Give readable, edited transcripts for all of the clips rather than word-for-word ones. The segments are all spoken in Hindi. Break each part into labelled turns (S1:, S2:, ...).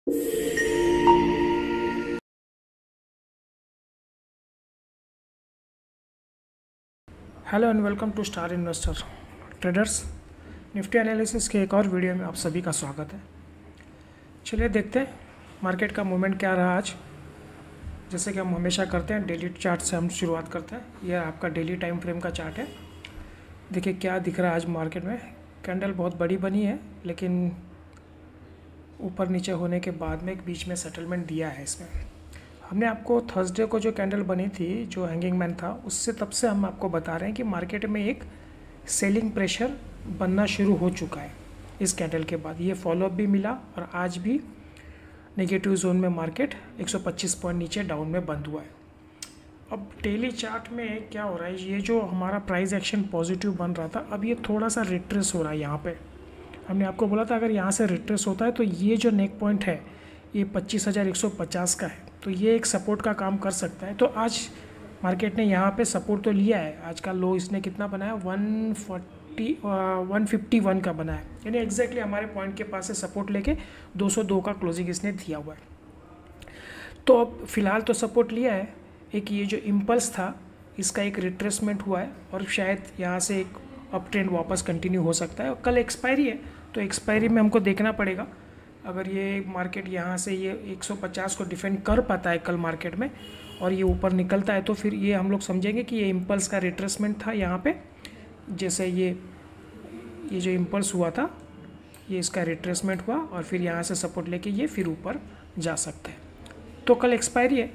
S1: Hello and welcome to Star Investor Traders. Nifty analysis के एक और वीडियो में आप सभी का स्वागत है। चलिए देखते हैं मार्केट का मूवमेंट क्या रहा आज। जैसे कि हम हमेशा करते हैं, डेली चार्ट से हम शुरुआत करते हैं। यह आपका डेली टाइम फ्रेम का चार्ट है। देखिए क्या दिख रहा है आज मार्केट में। कैंडल बहुत बड़ी बनी है, लेकिन ऊपर नीचे होने के बाद में एक बीच में सेटलमेंट दिया है इसमें। हमने आपको थर्सडे को जो कैंडल बनी थी, जो हैंगिंग मैन था, उससे तब से हम आपको बता रहे हैं कि मार्केट में एक सेलिंग प्रेशर बनना शुरू हो चुका है। इस कैंडल के बाद ये फॉलोअप भी मिला और आज भी नेगेटिव जोन में मार्केट 125 पॉइंट नीचे डाउन में बंद हुआ है। अब डेली चार्ट में क्या हो रहा है, ये जो हमारा प्राइस एक्शन पॉजिटिव बन रहा था, अब ये थोड़ा सा रिट्रेस हो रहा है। यहाँ पे हमने आपको बोला था अगर यहाँ से रिट्रेस होता है तो ये जो नेक पॉइंट है ये 25,150 का है, तो ये एक सपोर्ट का काम कर सकता है। तो आज मार्केट ने यहाँ पे सपोर्ट तो लिया है। आज का लो इसने कितना बनाया, 151 का बनाया, यानी एग्जैक्टली हमारे पॉइंट के पास से सपोर्ट लेके 202 का क्लोजिंग इसने दिया हुआ है। तो अब फिलहाल तो सपोर्ट लिया है। एक ये जो इम्पल्स था इसका एक रिट्रेसमेंट हुआ है और शायद यहाँ से एक अप ट्रेंड वापस कंटिन्यू हो सकता है। और कल एक्सपायरी है, तो एक्सपायरी में हमको देखना पड़ेगा। अगर ये मार्केट यहाँ से ये 150 को डिफेंड कर पाता है कल मार्केट में और ये ऊपर निकलता है, तो फिर ये हम लोग समझेंगे कि ये इम्पल्स का रिट्रेसमेंट था। यहाँ पे जैसे ये जो इम्पल्स हुआ था, ये इसका रिट्रेसमेंट हुआ और फिर यहाँ से सपोर्ट लेके ये फिर ऊपर जा सकता है। तो कल एक्सपायरी है,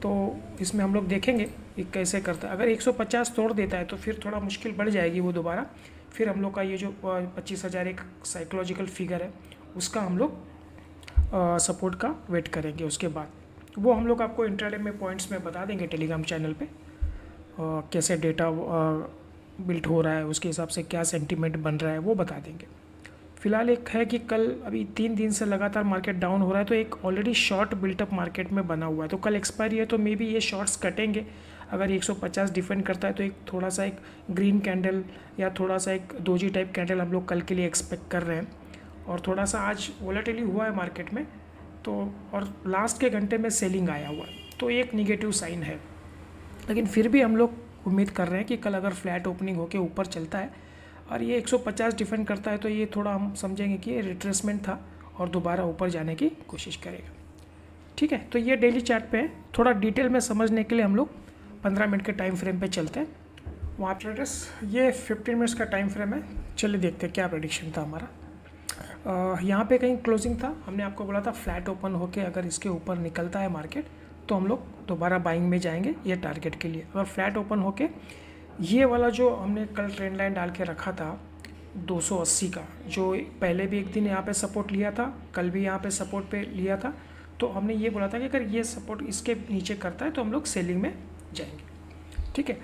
S1: तो इसमें हम लोग देखेंगे ये कैसे करता है। अगर 150 तोड़ देता है तो फिर थोड़ा मुश्किल बढ़ जाएगी वो दोबारा। फिर हम लोग का ये जो 25,000 एक साइकोलॉजिकल फिगर है, उसका हम लोग सपोर्ट का वेट करेंगे। उसके बाद वो हम लोग आपको इंट्राडे में पॉइंट्स में बता देंगे टेलीग्राम चैनल पे, कैसे डेटा बिल्ट हो रहा है, उसके हिसाब से क्या सेंटीमेंट बन रहा है वो बता देंगे। फिलहाल एक है कि कल अभी 3 दिन से लगातार मार्केट डाउन हो रहा है, तो एक ऑलरेडी शॉर्ट बिल्टअप मार्केट में बना हुआ है। तो कल एक्सपायरी है, तो मे बी ये शॉर्ट्स कटेंगे। अगर 150 डिफेंड करता है तो एक थोड़ा सा एक ग्रीन कैंडल या थोड़ा सा एक डोजी टाइप कैंडल हम लोग कल के लिए एक्सपेक्ट कर रहे हैं। और थोड़ा सा आज वोलेटिली हुआ है मार्केट में, तो और लास्ट के घंटे में सेलिंग आया हुआ है, तो एक निगेटिव साइन है। लेकिन फिर भी हम लोग उम्मीद कर रहे हैं कि कल अगर फ्लैट ओपनिंग होकर ऊपर चलता है और ये 150 डिफेंड करता है, तो ये थोड़ा हम समझेंगे कि ये रिट्रेसमेंट था और दोबारा ऊपर जाने की कोशिश करेगा। ठीक है, तो ये डेली चार्ट पे है। थोड़ा डिटेल में समझने के लिए हम लोग 15 मिनट के टाइम फ्रेम पे चलते हैं। वहाँ ट्रेडर्स ये 15 मिनट्स का टाइम फ्रेम है। चलिए देखते हैं क्या प्रेडिक्शन था हमारा। यहाँ पे कहीं क्लोजिंग था, हमने आपको बोला था फ्लैट ओपन होके अगर इसके ऊपर निकलता है मार्केट तो हम लोग दोबारा बाइंग में जाएंगे ये टारगेट के लिए। अगर फ्लैट ओपन होके ये वाला जो हमने कल ट्रेंड लाइन डाल के रखा था 280 का, जो पहले भी एक दिन यहाँ पे सपोर्ट लिया था, कल भी यहाँ पे सपोर्ट पे लिया था, तो हमने ये बोला था कि अगर ये सपोर्ट इसके नीचे करता है तो हम लोग सेलिंग में जाएंगे। ठीक है,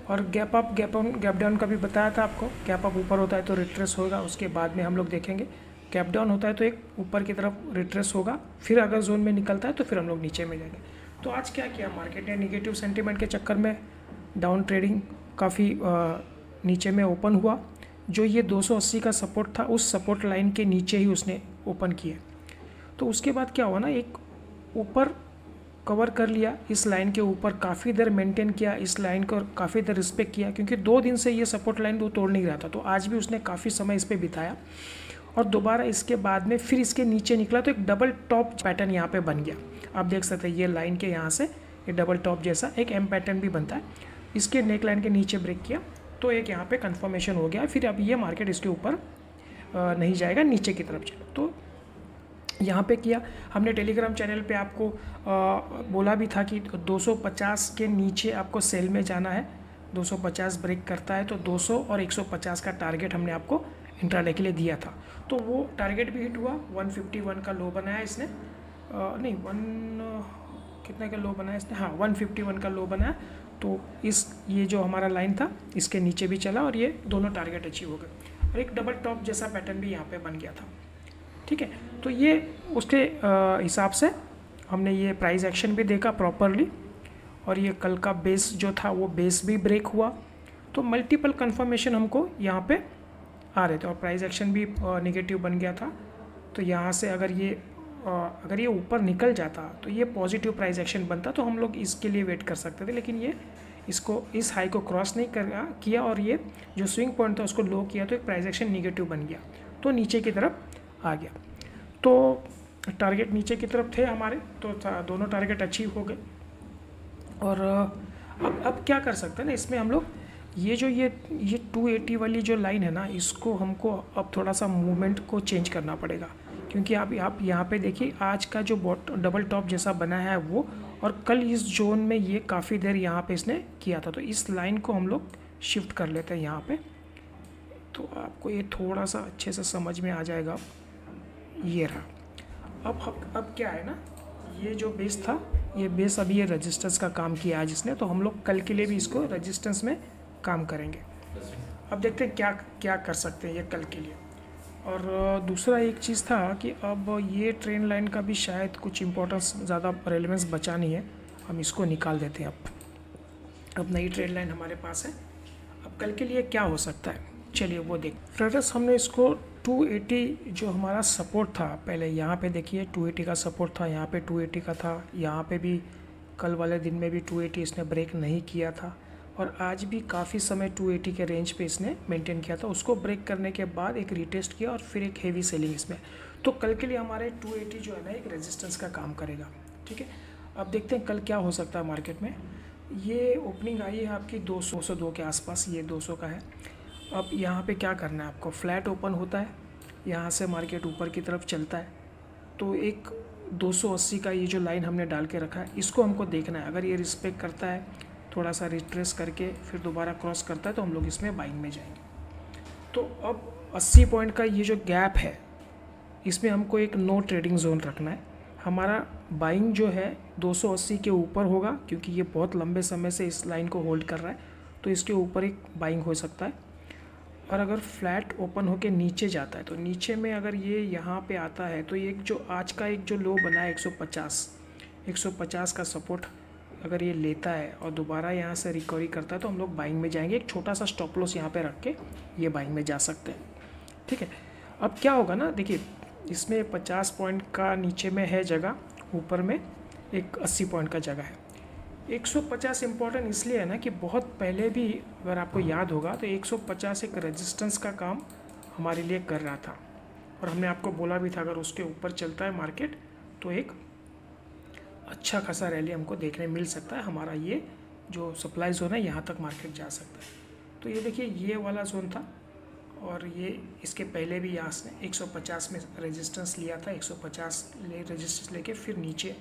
S1: और गैप अप गैप डाउन का भी बताया था आपको। गैप अप ऊपर होता है तो रिट्रेस होगा, उसके बाद में हम लोग देखेंगे। गैप डाउन होता है तो एक ऊपर की तरफ रिट्रेस होगा, फिर अगर जोन में निकलता है तो फिर हम लोग नीचे में जाएंगे। तो आज क्या किया मार्केट ने, निगेटिव सेंटीमेंट के चक्कर में डाउन ट्रेडिंग काफ़ी नीचे में ओपन हुआ। जो ये 280 का सपोर्ट था, उस सपोर्ट लाइन के नीचे ही उसने ओपन किया। तो उसके बाद क्या हुआ ना, एक ऊपर कवर कर लिया, इस लाइन के ऊपर काफ़ी देर मेंटेन किया, इस लाइन को काफ़ी देर रिस्पेक्ट किया, क्योंकि 2 दिन से ये सपोर्ट लाइन वो तोड़ नहीं रहा था। तो आज भी उसने काफ़ी समय इस पर बिताया और दोबारा इसके बाद में फिर इसके नीचे निकला, तो एक डबल टॉप पैटर्न यहाँ पे बन गया। आप देख सकते हैं ये लाइन के यहाँ से ये डबल टॉप जैसा एक एम पैटर्न भी बनता है। इसके नेक लाइन के नीचे ब्रेक किया तो एक यहाँ पे कंफर्मेशन हो गया। फिर अब ये मार्केट इसके ऊपर नहीं जाएगा, नीचे की तरफ चला। तो यहाँ पे किया हमने टेलीग्राम चैनल पे आपको बोला भी था कि 250 के नीचे आपको सेल में जाना है। 250 ब्रेक करता है तो 200 और 150 का टारगेट हमने आपको इंट्राडे के लिए दिया था। तो वो टारगेट भी हिट हुआ। 151 का लो बनाया इसने, नहीं कितने का लो बनाया इसने, हाँ 151 का लो बनाया। तो ये जो हमारा लाइन था इसके नीचे भी चला और ये दोनों टारगेट अचीव हो गए और एक डबल टॉप जैसा पैटर्न भी यहाँ पे बन गया था। ठीक है, तो ये उसके हिसाब से हमने ये प्राइस एक्शन भी देखा प्रॉपरली और ये कल का बेस जो था वो बेस भी ब्रेक हुआ। तो मल्टीपल कंफर्मेशन हमको यहाँ पे आ रहे थे और प्राइस एक्शन भी नेगेटिव बन गया था। तो यहाँ से अगर ये अगर ये ऊपर निकल जाता तो ये पॉजिटिव प्राइस एक्शन बनता, तो हम लोग इसके लिए वेट कर सकते थे, लेकिन ये इसको इस हाई को क्रॉस नहीं किया और ये जो स्विंग पॉइंट था उसको लो किया, तो एक प्राइस एक्शन निगेटिव बन गया, तो नीचे की तरफ आ गया। तो टारगेट नीचे की तरफ थे हमारे, तो दोनों टारगेट अचीव हो गए। और अब क्या कर सकते हैं ना, इसमें हम लोग ये 280 वाली जो लाइन है ना, इसको हमको अब थोड़ा सा मूवमेंट को चेंज करना पड़ेगा, क्योंकि आप यहाँ पे देखिए आज का जो डबल टॉप जैसा बना है वो, और कल इस जोन में ये काफ़ी देर यहाँ पे इसने किया था, तो इस लाइन को हम लोग शिफ्ट कर लेते हैं यहाँ पे, तो आपको ये थोड़ा सा अच्छे से समझ में आ जाएगा। ये रहा। अब क्या है ना, ये जो बेस था, ये बेस अभी ये रेजिस्टेंस का काम किया आज इसने, तो हम लोग कल के लिए भी इसको रेजिस्टेंस में काम करेंगे। अब देखते हैं क्या क्या कर सकते हैं ये कल के लिए। और दूसरा एक चीज़ था कि अब ये ट्रेंड लाइन का भी शायद कुछ इम्पोर्टेंस, ज़्यादा रेलेवेंस बचा नहीं है, हम इसको निकाल देते हैं। अब नई ट्रेंड लाइन हमारे पास है। अब कल के लिए क्या हो सकता है, चलिए वो देख। ट्रेडर्स हमने इसको 280 जो हमारा सपोर्ट था, पहले यहाँ पे देखिए 280 का सपोर्ट था, यहाँ पे 280 का था, यहाँ पे भी कल वाले दिन में भी 280 इसने ब्रेक नहीं किया था, और आज भी काफ़ी समय 280 के रेंज पे इसने मेंटेन किया था। उसको ब्रेक करने के बाद एक रीटेस्ट किया और फिर एक हेवी सेलिंग इसमें। तो कल के लिए हमारे 280 जो है ना एक रेजिस्टेंस का काम करेगा, ठीक है। अब देखते हैं कल क्या हो सकता है मार्केट में। ये ओपनिंग आई है आपकी 202 के आसपास, ये 200 का है। अब यहाँ पे क्या करना है आपको, फ्लैट ओपन होता है, यहाँ से मार्केट ऊपर की तरफ चलता है, तो एक 280 का ये जो लाइन हमने डाल के रखा है, इसको हमको देखना है। अगर ये रिस्पेक्ट करता है, थोड़ा सा रिट्रेस करके फिर दोबारा क्रॉस करता है, तो हम लोग इसमें बाइंग में जाएंगे। तो अब 80 पॉइंट का ये जो गैप है, इसमें हमको एक नो ट्रेडिंग जोन रखना है। हमारा बाइंग जो है 280 के ऊपर होगा, क्योंकि ये बहुत लंबे समय से इस लाइन को होल्ड कर रहा है, तो इसके ऊपर एक बाइंग हो सकता है। और अगर फ्लैट ओपन होके नीचे जाता है, तो नीचे में अगर ये यहाँ पे आता है, तो एक जो आज का एक जो लो बना है 150 का सपोर्ट अगर ये लेता है और दोबारा यहाँ से रिकवरी करता है, तो हम लोग बाइंग में जाएंगे। एक छोटा सा स्टॉप लॉस यहाँ पे रख के ये बाइंग में जा सकते हैं, ठीक है। अब क्या होगा ना, देखिए इसमें 50 पॉइंट का नीचे में है जगह, ऊपर में एक 80 पॉइंट का जगह है। 150 इम्पॉर्टेंट इसलिए है ना कि बहुत पहले भी अगर आपको याद होगा तो 150 एक रेजिस्टेंस का काम हमारे लिए कर रहा था, और हमने आपको बोला भी था अगर उसके ऊपर चलता है मार्केट तो एक अच्छा खासा रैली हमको देखने मिल सकता है। हमारा ये जो सप्लाई जोन है यहाँ तक मार्केट जा सकता है। तो ये देखिए ये वाला जोन था, और ये इसके पहले भी यहाँ से 150 में रेजिस्टेंस लिया था, 150 रेजिस्टेंस लेके फिर नीचे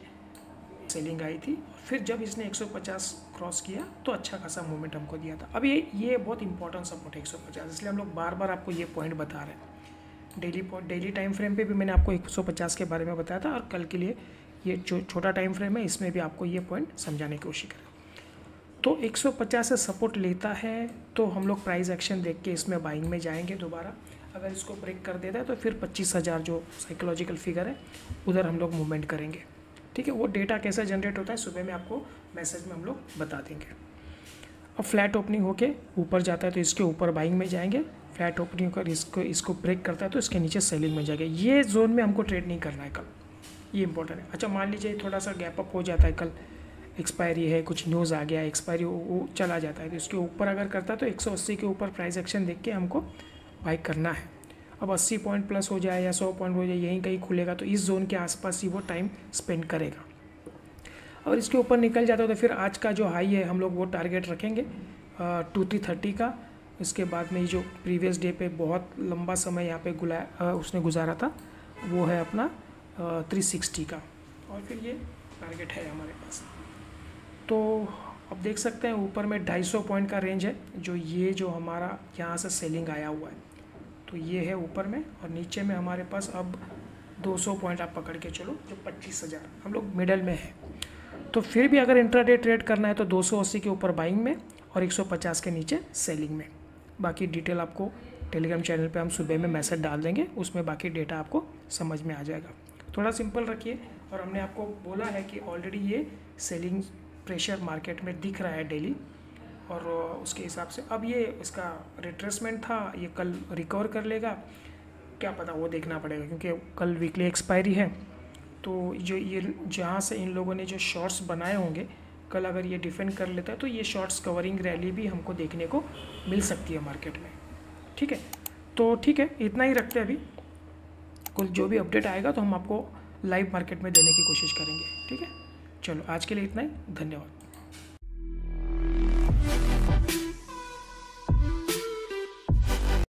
S1: सेलिंग आई थी। फिर जब इसने 150 क्रॉस किया तो अच्छा खासा मूवमेंट हमको दिया था। अब ये बहुत इंपॉर्टेंट सपोर्ट है 150, इसलिए हम लोग बार बार आपको ये पॉइंट बता रहे हैं। डेली टाइम फ्रेम पे भी मैंने आपको 150 के बारे में बताया था, और कल के लिए ये जो छोटा टाइम फ्रेम है इसमें भी आपको ये पॉइंट समझाने की कोशिश करें। तो 150 से सपोर्ट लेता है तो हम लोग प्राइस एक्शन देख के इसमें बाइंग में जाएंगे दोबारा। अगर इसको ब्रेक कर देता है तो फिर 25,000 जो साइकोलॉजिकल फिगर है उधर हम लोग मूवमेंट करेंगे, ठीक है। वो डेटा कैसा जनरेट होता है सुबह में आपको मैसेज में हम लोग बता देंगे। अब फ्लैट ओपनिंग होके ऊपर जाता है तो इसके ऊपर बाइंग में जाएंगे, फ्लैट ओपनिंग कर इसको ब्रेक करता है तो इसके नीचे सेलिंग में जाएंगे। ये जोन में हमको ट्रेड नहीं करना है कल, ये इंपॉर्टेंट है। अच्छा मान लीजिए थोड़ा सा गैप अप हो जाता है, कल एक्सपायरी है, कुछ न्यूज़ आ गया, एक्सपायरी वो चला जाता है, तो इसके ऊपर अगर करता है तो 180 के ऊपर प्राइस एक्शन देख के हमको बाई करना है। अब 80 पॉइंट प्लस हो जाए या 100 पॉइंट हो जाए, यहीं कहीं खुलेगा तो इस जोन के आसपास ही वो टाइम स्पेंड करेगा। और इसके ऊपर निकल जाता है तो फिर आज का जो हाई है हम लोग वो टारगेट रखेंगे 2330 का। इसके बाद में जो प्रीवियस डे पे बहुत लंबा समय यहाँ पे उसने गुजारा था वो है अपना 360 का, और फिर ये टारगेट है हमारे पास। तो अब देख सकते हैं ऊपर में 250 पॉइंट का रेंज है, जो हमारा यहाँ से सेलिंग आया हुआ है, तो ये है ऊपर में, और नीचे में हमारे पास अब 200 पॉइंट आप पकड़ के चलो जो 25,000 हम लोग मिडल में है। तो फिर भी अगर इंट्राडे ट्रेड करना है तो 280 के ऊपर बाइंग में और 150 के नीचे सेलिंग में। बाकी डिटेल आपको टेलीग्राम चैनल पे हम सुबह में मैसेज डाल देंगे, उसमें बाकी डेटा आपको समझ में आ जाएगा। थोड़ा सिंपल रखिए, और हमने आपको बोला है कि ऑलरेडी ये सेलिंग प्रेशर मार्केट में दिख रहा है डेली, और उसके हिसाब से अब ये इसका रिट्रेसमेंट था, ये कल रिकवर कर लेगा क्या पता, वो देखना पड़ेगा, क्योंकि कल वीकली एक्सपायरी है तो जो ये जहाँ से इन लोगों ने जो शॉर्ट्स बनाए होंगे, कल अगर ये डिफेंड कर लेता है तो ये शॉर्ट्स कवरिंग रैली भी हमको देखने को मिल सकती है मार्केट में। ठीक है, तो ठीक है, इतना ही रखते हैं अभी। कुल जो भी अपडेट आएगा तो हम आपको लाइव मार्केट में देने की कोशिश करेंगे। ठीक है, चलो आज के लिए इतना ही, धन्यवाद।